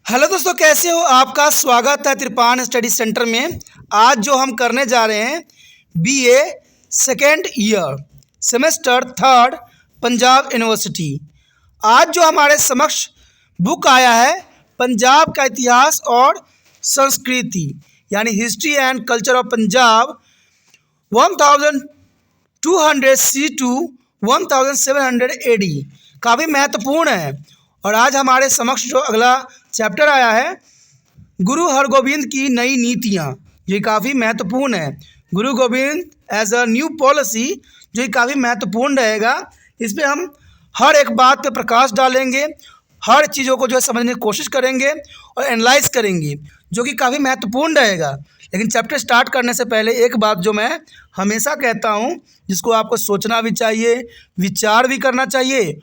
Hello दोस्तों, कैसे हो? आपका स्वागत है त्रिपान स्टडी सेंटर में। आज जो हम करने जा रहे हैं BA second year semester third Punjab university. आज जो हमारे समक्ष बुक आया है पंजाब का इतिहास और संस्कृति यानी history and culture of Punjab 1200 C to 1700 AD। काफ़ी महत्वपूर्ण है। और आज हमारे समक्ष जो अगला चैप्टर आया है गुरु हरगोबिंद की नई नीतियाँ, जो काफ़ी महत्वपूर्ण है। Guru Gobind as a new policy, जो काफ़ी महत्वपूर्ण रहेगा। इस पर हम हर एक बात पे प्रकाश डालेंगे, हर चीज़ों को जो है समझने की कोशिश करेंगे और एनालाइज करेंगे, जो कि काफ़ी महत्वपूर्ण रहेगा। लेकिन चैप्टर स्टार्ट करने से पहले एक बात जो मैं हमेशा कहता हूँ, जिसको आपको सोचना भी चाहिए, विचार भी करना चाहिए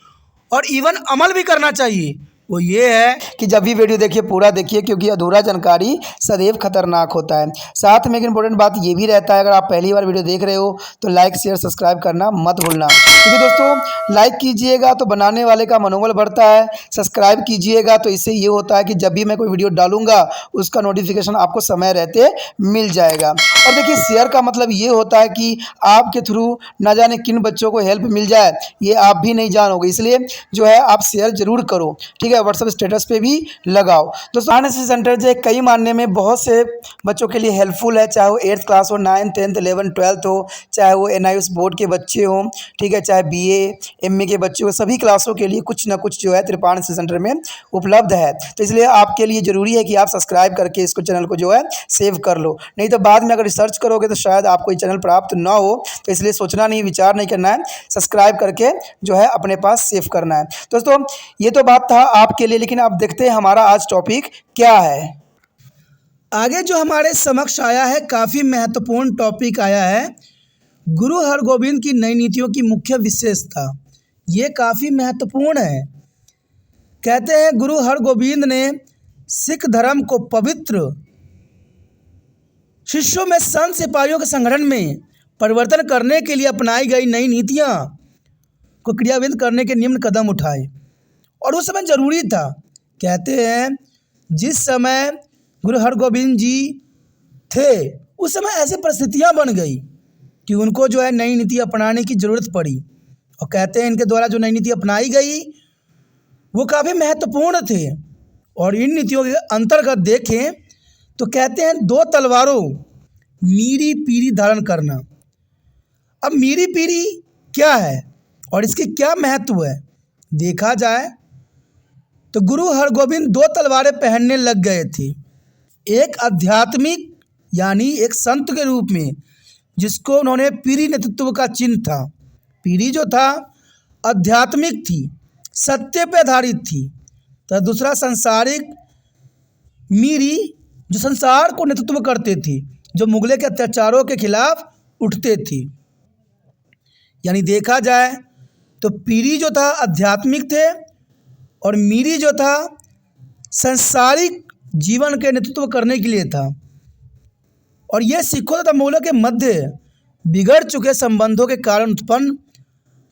और इवन अमल भी करना चाहिए, वो ये है कि जब भी वीडियो देखिए पूरा देखिए, क्योंकि अधूरा जानकारी सदैव खतरनाक होता है। साथ में एक इंपॉर्टेंट बात ये भी रहता है, अगर आप पहली बार वीडियो देख रहे हो तो लाइक शेयर सब्सक्राइब करना मत भूलना, क्योंकि दोस्तों लाइक कीजिएगा तो बनाने वाले का मनोबल बढ़ता है, सब्सक्राइब कीजिएगा तो इससे ये होता है कि जब भी मैं कोई वीडियो डालूंगा उसका नोटिफिकेशन आपको समय रहते मिल जाएगा। और देखिए शेयर का मतलब ये होता है कि आपके थ्रू ना जाने किन बच्चों को हेल्प मिल जाए, ये आप भी नहीं जानोगे, इसलिए जो है आप शेयर जरूर करो, ठीक है। व्हाट्सएप स्टेटस पे भी लगाओ। दोस्तों एनएसएस सेंटर जो कई मानने में बहुत से बच्चों के लिए हेल्पफुल है, चाहे वो 8th क्लास हो, 9th 10th 11th 12th हो, चाहे वो NIOS बोर्ड के बच्चे हों, ठीक है, चाहे BA MA के बच्चे हो, सभी क्लासों के लिए कुछ ना कुछ जो है त्रिपान सेंटर में उपलब्ध है। तो इसलिए आपके लिए ज़रूरी है कि आप सब्सक्राइब करके इसको चैनल को जो है सेव कर लो, नहीं तो बाद में अगर रिसर्च करोगे तो शायद आपको ये चैनल प्राप्त ना हो। तो इसलिए सोचना नहीं, विचार नहीं करना है, सब्सक्राइब करके जो है अपने पास सेव करना है। दोस्तों ये तो बात था आपके लिए, लेकिन अब देखते हैं हमारा आज टॉपिक क्या है। आगे जो हमारे समक्ष आया है काफ़ी महत्वपूर्ण टॉपिक आया है गुरु हरगोबिंद की नई नीतियों की मुख्य विशेषता। ये काफ़ी महत्वपूर्ण है। कहते हैं गुरु हरगोबिंद ने सिख धर्म को पवित्र शिष्यों में संत सिपाहियों के संगठन में परिवर्तन करने के लिए अपनाई गई नई नीतियाँ को क्रियान्वित करने के निम्न कदम उठाए, और उस समय जरूरी था। कहते हैं जिस समय गुरु हरगोबिंद जी थे उस समय ऐसी परिस्थितियां बन गई कि उनको जो है नई नीति अपनाने की ज़रूरत पड़ी। और कहते हैं इनके द्वारा जो नई नीति अपनाई गई वो काफ़ी महत्वपूर्ण थे। और इन नीतियों के अंतर्गत देखें तो कहते हैं 2 तलवारों मीरी पीरी धारण करना। अब मीरी पीरी क्या है और इसके क्या महत्व है, देखा जाए तो गुरु हरगोबिंद 2 तलवारें पहनने लग गए थे। एक आध्यात्मिक यानी एक संत के रूप में, जिसको उन्होंने पीरी नेतृत्व का चिन्ह था। पीरी जो था आध्यात्मिक थी, सत्य पे आधारित थी। तो दूसरा संसारिक मीरी, जो संसार को नेतृत्व करते थे, जो मुगलों के अत्याचारों के खिलाफ उठते थे। यानी देखा जाए तो पीरी जो था आध्यात्मिक थे और मीरी जो था सांसारिक जीवन के नेतृत्व करने के लिए था। और यह सिखों तथा मुगलों के मध्य बिगड़ चुके संबंधों के कारण उत्पन्न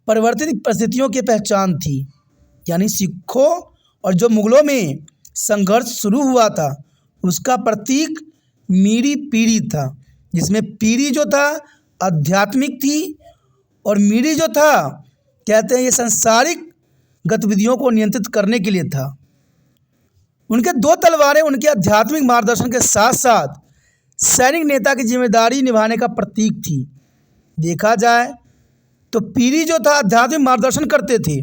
परिवर्तित परिस्थितियों की पहचान थी। यानी सिखों और जो मुगलों में संघर्ष शुरू हुआ था उसका प्रतीक मीरी पीरी था, जिसमें पीरी जो था आध्यात्मिक थी और मीरी जो था कहते हैं ये सांसारिक गतिविधियों को नियंत्रित करने के लिए था। उनके 2 तलवारें उनके आध्यात्मिक मार्गदर्शन के साथ साथ सैनिक नेता की जिम्मेदारी निभाने का प्रतीक थी। देखा जाए तो पीरी जो था आध्यात्मिक मार्गदर्शन करते थे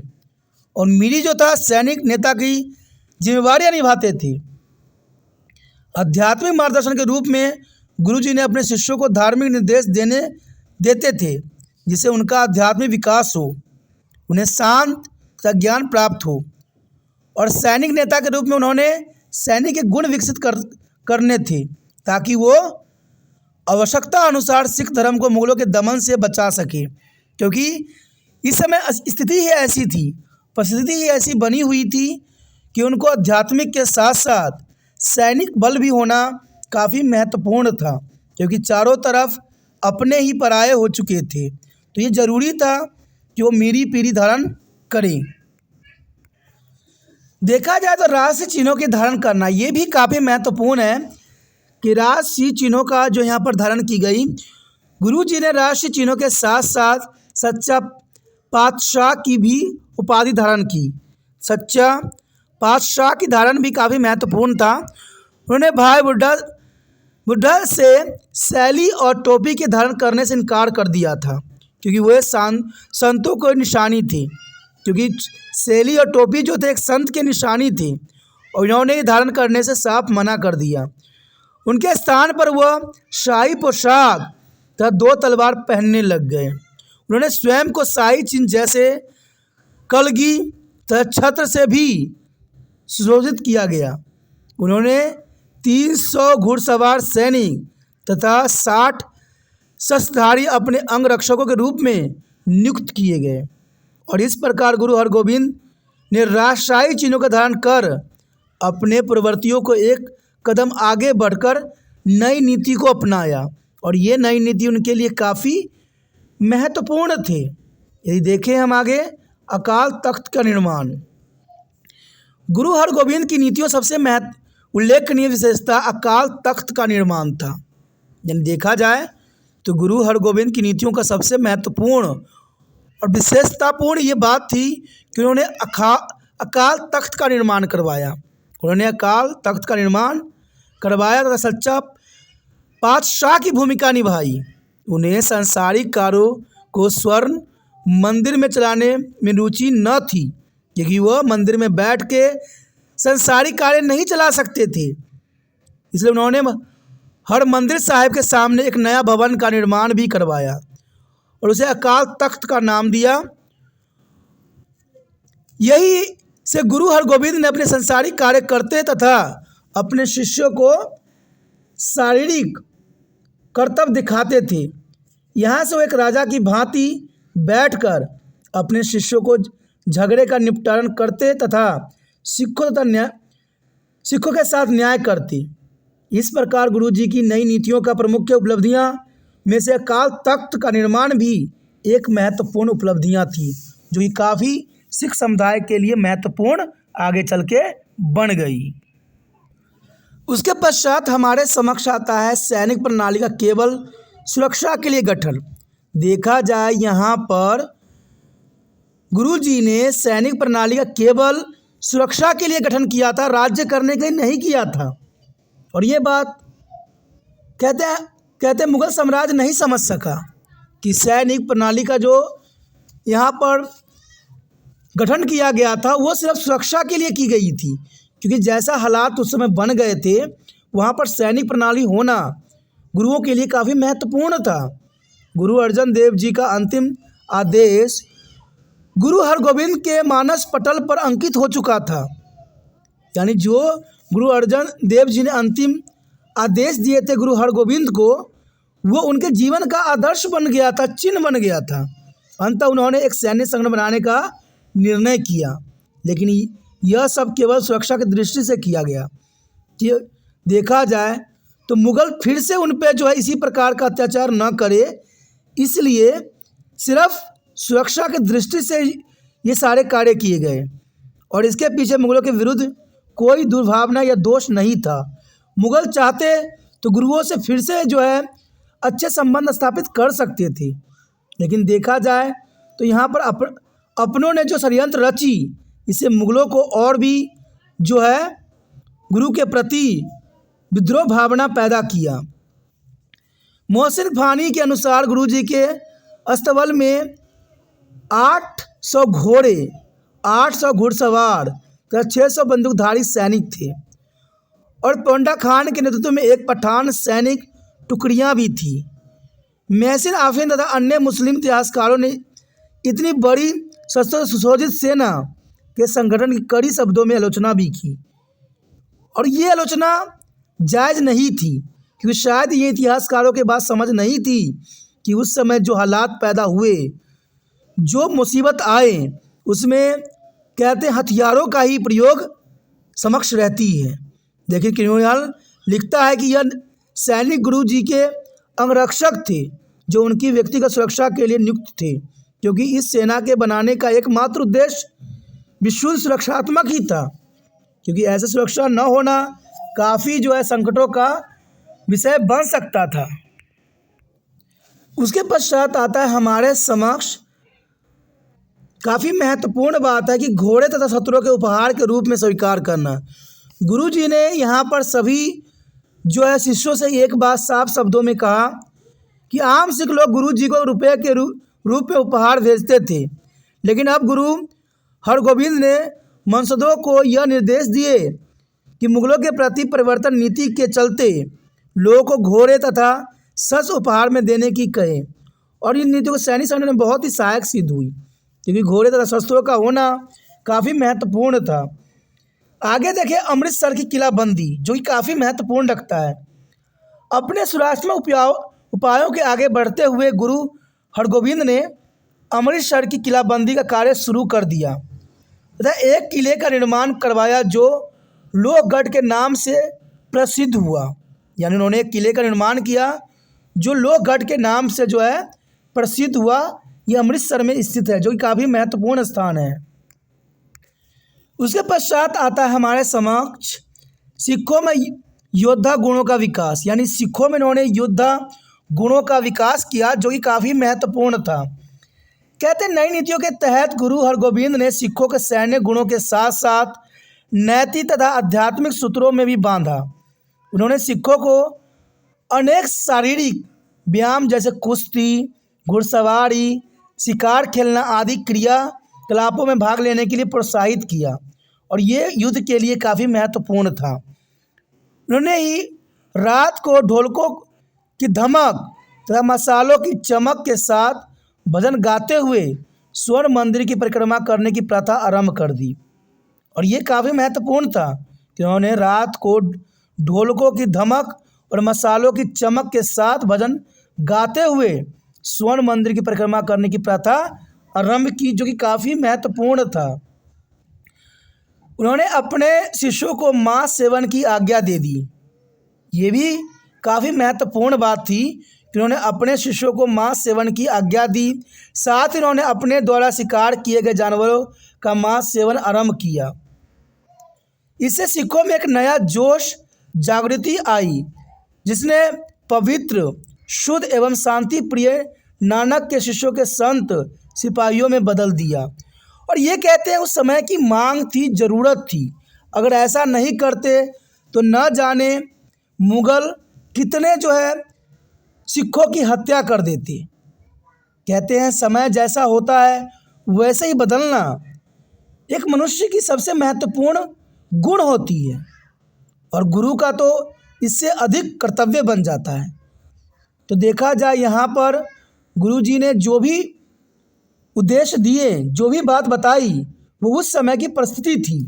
और मीरी जो था सैनिक नेता की जिम्मेदारियां निभाते थे। आध्यात्मिक मार्गदर्शन के रूप में गुरुजी ने अपने शिष्यों को धार्मिक निर्देश देते थे, जिससे उनका आध्यात्मिक विकास हो, उन्हें शांत का ज्ञान प्राप्त हो। और सैनिक नेता के रूप में उन्होंने सैनिक के गुण विकसित करने थे, ताकि वो आवश्यकता अनुसार सिख धर्म को मुगलों के दमन से बचा सके। क्योंकि इस समय स्थिति ही ऐसी थी, परिस्थिति ही ऐसी बनी हुई थी कि उनको आध्यात्मिक के साथ साथ सैनिक बल भी होना काफ़ी महत्वपूर्ण था, क्योंकि चारों तरफ अपने ही पराये हो चुके थे। तो ये ज़रूरी था कि वो मीरी पीरी धारण करें। देखा जाए तो राष्ट्रीय चिन्हों के धारण करना ये भी काफ़ी महत्वपूर्ण है कि राष्ट्रीय चिन्हों का जो यहाँ पर धारण की गई, गुरु जी ने राष्ट्रीय चिन्हों के साथ साथ सच्चा पातशाह की भी उपाधि धारण की। सच्चा पातशाह की धारण भी काफ़ी महत्वपूर्ण था। उन्होंने भाई बुढ़ा से शैली और टोपी के धारण करने से इनकार कर दिया था, क्योंकि वह संतों को निशानी थी, क्योंकि शैली और टोपी जो थे एक संत की निशानी थी, और इन्होंने धारण करने से साफ मना कर दिया। उनके स्थान पर वह शाही पोशाक तथा 2 तलवार पहनने लग गए। उन्होंने स्वयं को शाही चिन्ह जैसे कलगी तथा छत्र से भी सुशोभित किया गया। उन्होंने 300 घुड़सवार सैनिक तथा 60 शस्त्रधारी अपने अंगरक्षकों के रूप में नियुक्त किए गए, और इस प्रकार गुरु हरगोविंद ने राजशाही चिन्हों का धारण कर अपने पूर्ववर्तियों को एक कदम आगे बढ़कर नई नीति को अपनाया, और ये नई नीति उनके लिए काफ़ी महत्वपूर्ण थी। यदि देखें हम आगे, अकाल तख्त का निर्माण। गुरु हरगोविंद की नीतियों सबसे उल्लेखनीय विशेषता अकाल तख्त का निर्माण था। यानी देखा जाए तो गुरु हरगोविंद की नीतियों का सबसे महत्वपूर्ण और विशेषतापूर्ण ये बात थी कि उन्होंने अकाल तख्त का निर्माण करवाया। उन्होंने अकाल तख्त का निर्माण करवाया तथा सच्चा पातशाह की भूमिका निभाई। उन्हें सांसारिक कार्यों को स्वर्ण मंदिर में चलाने में रुचि न थी, क्योंकि वह मंदिर में बैठ के सांसारिक कार्य नहीं चला सकते थे। इसलिए उन्होंने हर मंदिर साहिब के सामने एक नया भवन का निर्माण भी करवाया और उसे अकाल तख्त का नाम दिया। यही से गुरु हरगोविंद ने अपने सांसारिक कार्य करते तथा अपने शिष्यों को शारीरिक कर्तव्य दिखाते थे। यहाँ से वो एक राजा की भांति बैठकर अपने शिष्यों को झगड़े का निपटारण करते तथा सिखों के साथ न्याय करते। इस प्रकार गुरु जी की नई नीतियों का प्रमुख उपलब्धियां में से अकाल तख्त का निर्माण भी एक महत्वपूर्ण उपलब्धियां थी, जो कि काफ़ी सिख समुदाय के लिए महत्वपूर्ण आगे चल के बन गई। उसके पश्चात हमारे समक्ष आता है सैनिक प्रणाली का केवल सुरक्षा के लिए गठन। देखा जाए यहाँ पर गुरु जी ने सैनिक प्रणाली का केवल सुरक्षा के लिए गठन किया था, राज्य करने के लिए नहीं किया था। और ये बात कहते मुगल साम्राज्य नहीं समझ सका कि सैनिक प्रणाली का जो यहाँ पर गठन किया गया था वो सिर्फ सुरक्षा के लिए की गई थी, क्योंकि जैसा हालात उस समय बन गए थे वहाँ पर सैनिक प्रणाली होना गुरुओं के लिए काफ़ी महत्वपूर्ण था। गुरु अर्जन देव जी का अंतिम आदेश गुरु हरगोविंद के मानस पटल पर अंकित हो चुका था। यानी जो गुरु अर्जन देव जी ने अंतिम आदेश दिए थे गुरु हरगोविंद को, वो उनके जीवन का आदर्श बन गया था, चिन्ह बन गया था। अंततः उन्होंने एक सैन्य संगठन बनाने का निर्णय किया, लेकिन यह सब केवल सुरक्षा की दृष्टि से किया गया। कि देखा जाए तो मुगल फिर से उन पर जो है इसी प्रकार का अत्याचार न करे, इसलिए सिर्फ सुरक्षा की दृष्टि से ये सारे कार्य किए गए, और इसके पीछे मुगलों के विरुद्ध कोई दुर्भावना या दोष नहीं था। मुगल चाहते तो गुरुओं से फिर से जो है अच्छे संबंध स्थापित कर सकते थे, लेकिन देखा जाए तो यहाँ पर अपनों ने जो षड्यंत्र रची, इससे मुगलों को और भी जो है गुरु के प्रति विद्रोह भावना पैदा किया। मोहसिन फानी के अनुसार गुरु जी के अस्तबल में 800 घोड़े, 800 घुड़सवार तथा 600 बंदूकधारी सैनिक थे, और पोंडा खान के नेतृत्व में एक पठान सैनिक टुकड़ियां भी थी। महसिन आफिन तथा अन्य मुस्लिम इतिहासकारों ने इतनी बड़ी शस्त्र सुसज्जित सेना के संगठन की कड़ी शब्दों में आलोचना भी की, और ये आलोचना जायज़ नहीं थी, क्योंकि शायद ये इतिहासकारों के बात समझ नहीं थी कि उस समय जो हालात पैदा हुए, जो मुसीबत आए, उसमें कहते हैं हथियारों का ही प्रयोग समक्ष रहती है। लेकिन किन्होंने लिखता है कि यह सैनिक गुरु जी के अंगरक्षक थे, जो उनकी व्यक्तिगत सुरक्षा के लिए नियुक्त थे, क्योंकि इस सेना के बनाने का एकमात्र उद्देश्य विशुद्ध सुरक्षात्मक ही था, क्योंकि ऐसे सुरक्षा न होना काफ़ी जो है संकटों का विषय बन सकता था। उसके पश्चात आता है हमारे समक्ष काफ़ी महत्वपूर्ण बात है कि घोड़े तथा शत्रुओं के उपहार के रूप में स्वीकार करना। गुरु जी ने यहाँ पर सभी जो है शिष्यों से एक बात साफ शब्दों में कहा कि आम सिख लोग गुरु जी को रुपये के रूप में उपहार भेजते थे, लेकिन अब गुरु हरगोविंद ने मनसदों को यह निर्देश दिए कि मुगलों के प्रति परिवर्तन नीति के चलते लोगों को घोड़े तथा शस्त्र उपहार में देने की कहे। और इन नीतियों को सैनिक संगठन में बहुत ही सहायक सिद्ध हुई, क्योंकि घोड़े तथा शस्त्रों का होना काफ़ी महत्वपूर्ण था। आगे देखिए अमृतसर की किलाबंदी, जो कि काफ़ी महत्वपूर्ण रखता है। अपने सुरक्षात्मक उपायों के आगे बढ़ते हुए गुरु हरगोविंद ने अमृतसर की किलाबंदी का कार्य शुरू कर दिया तथा एक किले का निर्माण करवाया जो लोहगढ़ के नाम से प्रसिद्ध हुआ। यानी उन्होंने एक किले का निर्माण किया जो लोहगढ़ के नाम से जो है प्रसिद्ध हुआ। ये अमृतसर में स्थित है, जो कि काफ़ी महत्वपूर्ण स्थान है। उसके पश्चात आता है हमारे समक्ष सिखों में योद्धा गुणों का विकास। यानी सिखों में इन्होंने योद्धा गुणों का विकास किया, जो कि काफ़ी महत्वपूर्ण था। कहते हैं नई नीतियों के तहत गुरु हरगोविंद ने सिखों के सैन्य गुणों के साथ साथ नैतिक तथा आध्यात्मिक सूत्रों में भी बांधा। उन्होंने सिखों को अनेक शारीरिक व्यायाम जैसे कुश्ती, घुड़सवारी, शिकार खेलना आदि क्रियाकलापों में भाग लेने के लिए प्रोत्साहित किया, और ये युद्ध के लिए काफ़ी महत्वपूर्ण था। उन्होंने ही रात को ढोलकों की धमक तथा मसालों की चमक के साथ भजन गाते हुए स्वर्ण मंदिर की परिक्रमा करने की प्रथा आरंभ कर दी, और ये काफ़ी महत्वपूर्ण था कि उन्होंने रात को ढोलकों की धमक और मसालों की चमक के साथ भजन गाते हुए स्वर्ण मंदिर की परिक्रमा करने की प्रथा आरंभ की, जो कि काफ़ी महत्वपूर्ण था। उन्होंने अपने शिष्यों को मांस सेवन की आज्ञा दे दी। ये भी काफ़ी महत्वपूर्ण बात थी कि उन्होंने अपने शिष्यों को मांस सेवन की आज्ञा दी। साथ ही उन्होंने अपने द्वारा शिकार किए गए जानवरों का मांस सेवन आरंभ किया। इससे सिखों में एक नया जोश जागृति आई, जिसने पवित्र, शुद्ध एवं शांति प्रिय नानक के शिष्यों के संत सिपाहियों में बदल दिया। और ये कहते हैं उस समय की मांग थी, ज़रूरत थी। अगर ऐसा नहीं करते तो न जाने मुग़ल कितने जो है सिखों की हत्या कर देते। कहते हैं समय जैसा होता है वैसे ही बदलना एक मनुष्य की सबसे महत्वपूर्ण गुण होती है, और गुरु का तो इससे अधिक कर्तव्य बन जाता है। तो देखा जाए यहाँ पर गुरु जी ने जो भी उद्देश्य दिए, जो भी बात बताई, वो उस समय की परिस्थिति थी।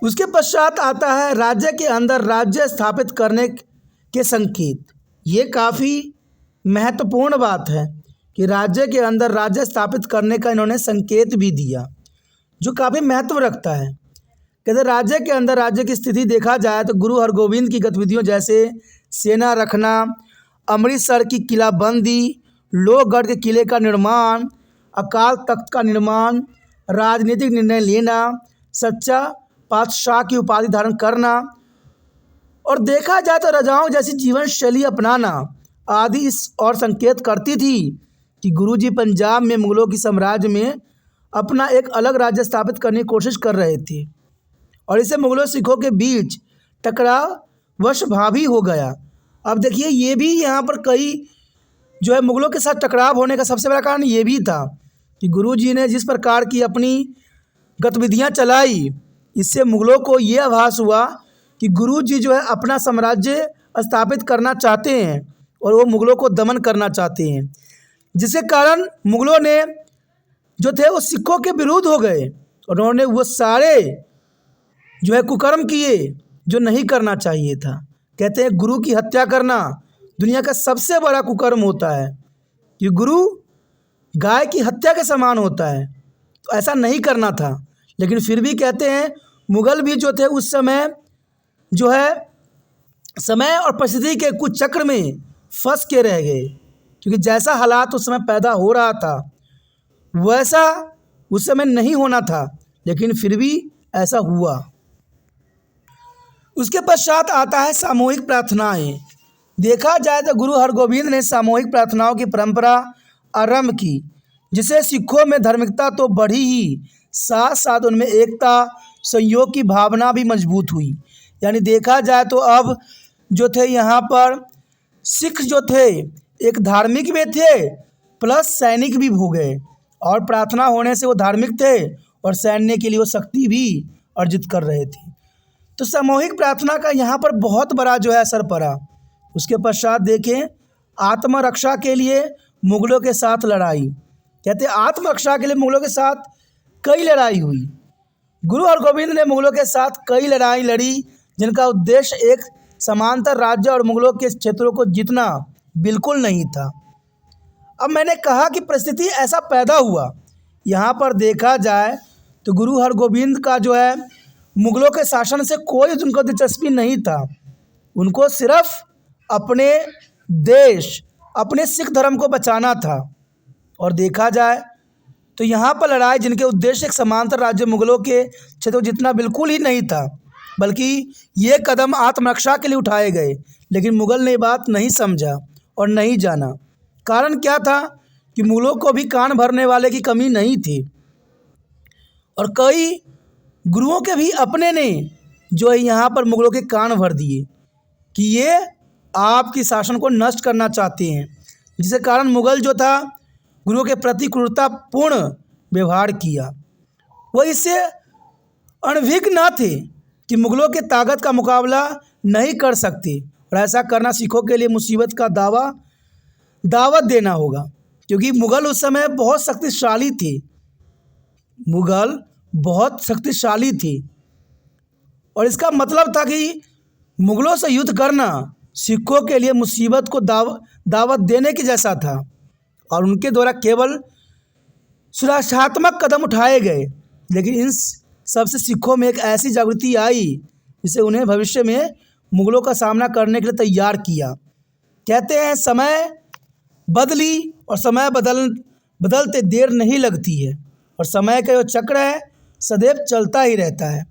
उसके पश्चात आता है राज्य के अंदर राज्य स्थापित करने के संकेत। ये काफ़ी महत्वपूर्ण बात है कि राज्य के अंदर राज्य स्थापित करने का इन्होंने संकेत भी दिया, जो काफ़ी महत्व रखता है। कहते राज्य के अंदर राज्य की स्थिति देखा जाए तो गुरु हरगोविंद की गतिविधियों जैसे सेना रखना, अमृतसर की किलाबंदी, लोहगढ़ के किले का निर्माण, अकाल तख्त का निर्माण, राजनीतिक निर्णय लेना, सच्चा पातशाह की उपाधि धारण करना, और देखा जाए तो राजाओं जैसी जीवन शैली अपनाना आदि इस और संकेत करती थी कि गुरुजी पंजाब में मुगलों की साम्राज्य में अपना एक अलग राज्य स्थापित करने की कोशिश कर रहे थे, और इससे मुगलों सिखों के बीच टकराव वश भावी हो गया। अब देखिए ये भी यहाँ पर कई जो है मुगलों के साथ टकराव होने का सबसे बड़ा कारण ये भी था कि गुरुजी ने जिस प्रकार की अपनी गतिविधियाँ चलाई, इससे मुगलों को ये आभास हुआ कि गुरुजी जो है अपना साम्राज्य स्थापित करना चाहते हैं और वो मुगलों को दमन करना चाहते हैं, जिसके कारण मुगलों ने जो थे वो सिखों के विरुद्ध हो गए और उन्होंने वो सारे जो है कुकर्म किए जो नहीं करना चाहिए था। कहते हैं गुरु की हत्या करना दुनिया का सबसे बड़ा कुकर्म होता है, कि गुरु गाय की हत्या के समान होता है, तो ऐसा नहीं करना था। लेकिन फिर भी कहते हैं मुग़ल भी जो थे उस समय जो है समय और परिस्थिति के कुछ चक्र में फंस के रह गए, क्योंकि जैसा हालात उस समय पैदा हो रहा था वैसा उस समय नहीं होना था, लेकिन फिर भी ऐसा हुआ। उसके पश्चात आता है सामूहिक प्रार्थनाएं। देखा जाए तो गुरु हरगोविंद ने सामूहिक प्रार्थनाओं की परंपरा आरंभ की, जिससे सिखों में धार्मिकता तो बढ़ी ही, साथ साथ उनमें एकता संयोग की भावना भी मजबूत हुई। यानी देखा जाए तो अब जो थे यहाँ पर सिख जो थे एक धार्मिक भी थे प्लस सैनिक भी हो गए, और प्रार्थना होने से वो धार्मिक थे और सैन्य के लिए वो शक्ति भी अर्जित कर रहे थे। तो सामूहिक प्रार्थना का यहाँ पर बहुत बड़ा जो है असर पड़ा। उसके पश्चात देखें आत्मरक्षा के लिए मुगलों के साथ लड़ाई। कहते आत्मरक्षा के लिए मुगलों के साथ कई लड़ाई हुई। गुरु हरगोविंद ने मुगलों के साथ कई लड़ाई लड़ी, जिनका उद्देश्य एक समांतर राज्य और मुगलों के क्षेत्रों को जीतना बिल्कुल नहीं था। अब मैंने कहा कि परिस्थिति ऐसा पैदा हुआ। यहाँ पर देखा जाए तो गुरु हरगोविंद का जो है मुगलों के शासन से कोई उनको दिलचस्पी नहीं था। उनको सिर्फ अपने देश, अपने सिख धर्म को बचाना था। और देखा जाए तो यहाँ पर लड़ाई जिनके उद्देश्य एक समांतर राज्य मुगलों के क्षेत्र को जितना बिल्कुल ही नहीं था, बल्कि ये कदम आत्मरक्षा के लिए उठाए गए। लेकिन मुगल ने बात नहीं समझा और नहीं जाना। कारण क्या था कि मुगलों को भी कान भरने वाले की कमी नहीं थी, और कई गुरुओं के भी अपने ने जो है यहाँ पर मुगलों के कान भर दिए कि ये आपकी शासन को नष्ट करना चाहते हैं, जिसके कारण मुगल जो था गुरुओं के प्रति क्रूरतापूर्ण व्यवहार किया। वो इससे अनभिज्ञ न थे कि मुगलों के ताकत का मुकाबला नहीं कर सकते, और ऐसा करना सिखों के लिए मुसीबत का दावत देना होगा, क्योंकि मुगल उस समय बहुत शक्तिशाली थे। मुगल बहुत शक्तिशाली थे, और इसका मतलब था कि मुगलों से युद्ध करना सिखों के लिए मुसीबत को दावत देने के जैसा था, और उनके द्वारा केवल सुरक्षात्मक कदम उठाए गए। लेकिन इन सबसे सिखों में एक ऐसी जागृति आई जिसे उन्हें भविष्य में मुगलों का सामना करने के लिए तैयार किया। कहते हैं समय बदली, और समय बदलते देर नहीं लगती है, और समय का जो चक्र है सदैव चलता ही रहता है।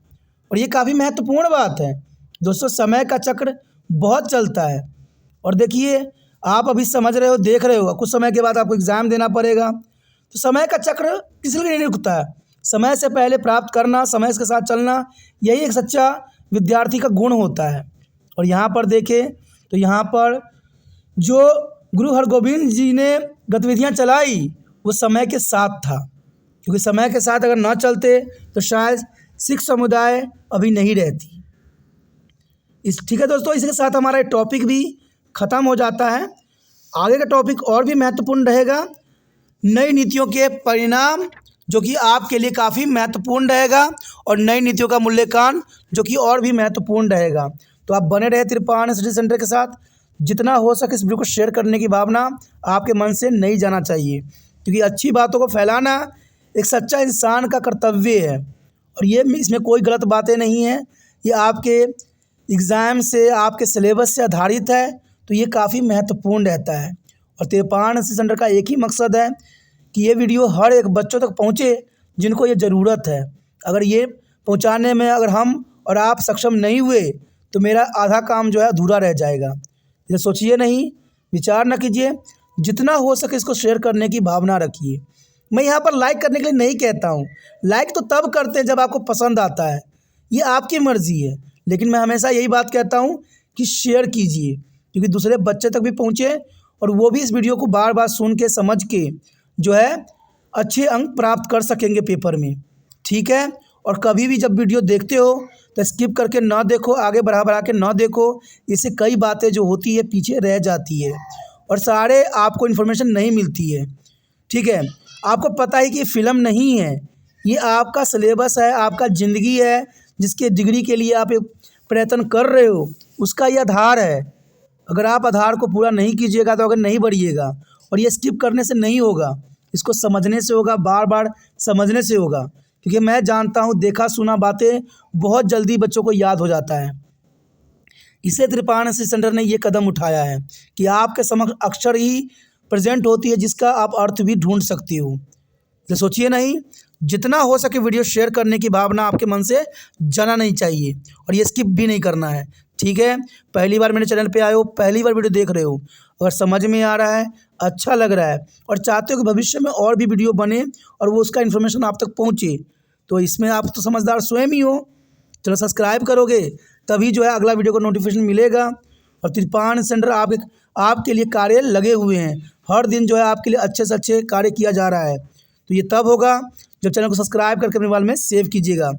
और ये काफ़ी महत्वपूर्ण बात है दोस्तों, समय का चक्र बहुत चलता है। और देखिए आप अभी समझ रहे हो, देख रहे हो, कुछ समय के बाद आपको एग्ज़ाम देना पड़ेगा, तो समय का चक्र किसी के लिए नहीं रुकता है। समय से पहले प्राप्त करना, समय के साथ चलना, यही एक सच्चा विद्यार्थी का गुण होता है। और यहाँ पर देखें तो यहाँ पर जो गुरु हरगोविंद जी ने गतिविधियाँ चलाई वो समय के साथ था, क्योंकि समय के साथ अगर ना चलते तो शायद सिख समुदाय अभी नहीं रहती। ठीक है दोस्तों, इसके साथ हमारा टॉपिक भी ख़त्म हो जाता है। आगे का टॉपिक और भी महत्वपूर्ण रहेगा, नई नीतियों के परिणाम, जो कि आपके लिए काफ़ी महत्वपूर्ण रहेगा, और नई नीतियों का मूल्यांकन जो कि और भी महत्वपूर्ण रहेगा। तो आप बने रहे तिरपान स्टडी सेंटर के साथ। जितना हो सके इस वीडियो को शेयर करने की भावना आपके मन से नहीं जाना चाहिए, क्योंकि अच्छी बातों को फैलाना एक सच्चा इंसान का कर्तव्य है। और ये इसमें कोई गलत बातें नहीं हैं, ये आपके एग्ज़ाम से, आपके सिलेबस से आधारित है, तो ये काफ़ी महत्वपूर्ण रहता है। और तिरपान स्टडी सेंटर का एक ही मकसद है कि ये वीडियो हर एक बच्चों तक पहुँचे जिनको ये ज़रूरत है। अगर ये पहुँचाने में अगर हम और आप सक्षम नहीं हुए तो मेरा आधा काम जो है अधूरा रह जाएगा। ये सोचिए नहीं, विचार न कीजिए, जितना हो सके इसको शेयर करने की भावना रखिए। मैं यहाँ पर लाइक करने के लिए नहीं कहता हूँ, लाइक तो तब करते हैं जब आपको पसंद आता है, ये आपकी मर्ज़ी है। लेकिन मैं हमेशा यही बात कहता हूँ कि शेयर कीजिए, क्योंकि दूसरे बच्चे तक भी पहुँचे और वो भी इस वीडियो को बार बार सुन के समझ के जो है अच्छे अंक प्राप्त कर सकेंगे पेपर में। ठीक है, और कभी भी जब वीडियो देखते हो तो स्किप करके ना देखो, आगे बढ़ा के ना देखो, इससे कई बातें जो होती है पीछे रह जाती है और सारे आपको इन्फॉर्मेशन नहीं मिलती है। ठीक है, आपको पता है कि ये फ़िल्म नहीं है, ये आपका सिलेबस है, आपका ज़िंदगी है, जिसके डिग्री के लिए आप एक प्रयत्न कर रहे हो, उसका ये आधार है। अगर आप आधार को पूरा नहीं कीजिएगा तो अगर नहीं बढ़िएगा, और ये स्किप करने से नहीं होगा, इसको समझने से होगा, बार बार समझने से होगा, क्योंकि मैं जानता हूँ देखा सुना बातें बहुत जल्दी बच्चों को याद हो जाता है। इसलिए तिरपान स्टडी सेंटर ने ये कदम उठाया है कि आपके समक्ष अक्षर ही प्रेजेंट होती है जिसका आप अर्थ भी ढूंढ सकते हो। तो सोचिए नहीं, जितना हो सके वीडियो शेयर करने की भावना आपके मन से जाना नहीं चाहिए और ये स्किप भी नहीं करना है, ठीक है। पहली बार मेरे चैनल पे आए हो, पहली बार वीडियो देख रहे हो, अगर समझ में आ रहा है, अच्छा लग रहा है और चाहते हो कि भविष्य में और भी वीडियो बने और वो उसका इन्फॉर्मेशन आप तक पहुँचे, तो इसमें आप तो समझदार स्वयं ही हो। चलो सब्सक्राइब करोगे तभी जो है अगला वीडियो को नोटिफिकेशन मिलेगा। और तिरपान सेंटर आपके लिए कार्य लगे हुए हैं, हर दिन जो है आपके लिए अच्छे से अच्छे कार्य किया जा रहा है। तो ये तब होगा जब चैनल को सब्सक्राइब करके अपने मोबाइल में सेव कीजिएगा।